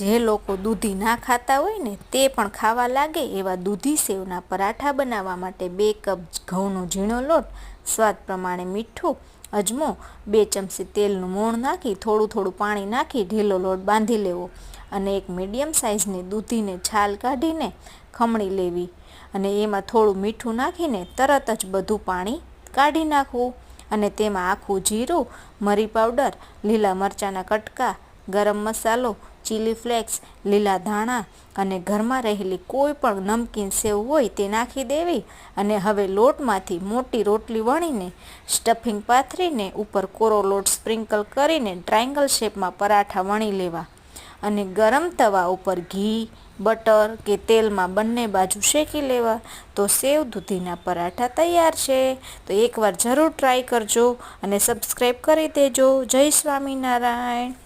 જે લોકો દૂધી ના ખાતા હોય ને તે પણ ખાવા લાગે એવા દૂધી સેવના પરાઠા બનાવવા માટે 2 કપ ઘઉંનો ઝીણો લોટ, સ્વાદ પ્રમાણે મીઠું, અજમો, 2 ચમચી તેલનું મોણ નાખી થોડું પાણી નાખી ઢીલો લોટ બાંધી લેવો અને એક મીડિયમ સાઇઝની દૂધીને છાલ કાઢીને ખમણી લેવી અને એમાં થોડું મીઠું નાખીને તરત જ બધું પાણી કાઢી નાખવું અને તેમાં આખું જીરું, મરી પાવડર, લીલા મરચાંના કટકા, ગરમ મસાલો, ચીલી ફ્લેક્સ, લીલા ધાણા અને ઘરમાં રહેલી કોઈ પણ નમકીન સેવ હોય તે નાખી દેવી અને હવે લોટમાંથી મોટી રોટલી વણીને સ્ટફિંગ પાથરીને ઉપર કોરો લોટ સ્પ્રિંકલ કરીને ટ્રાયંગલ શેપમાં પરાઠા વણી લેવા અને ગરમ તવા ઉપર ઘી, બટર કે તેલમાં બંને બાજુ શેકી લેવા તો સેવ દૂધીના પરાઠા તૈયાર છે. તો એકવાર જરૂર ટ્રાય કરજો અને સબસ્ક્રાઈબ કરી દેજો. જય સ્વામિનારાયણ.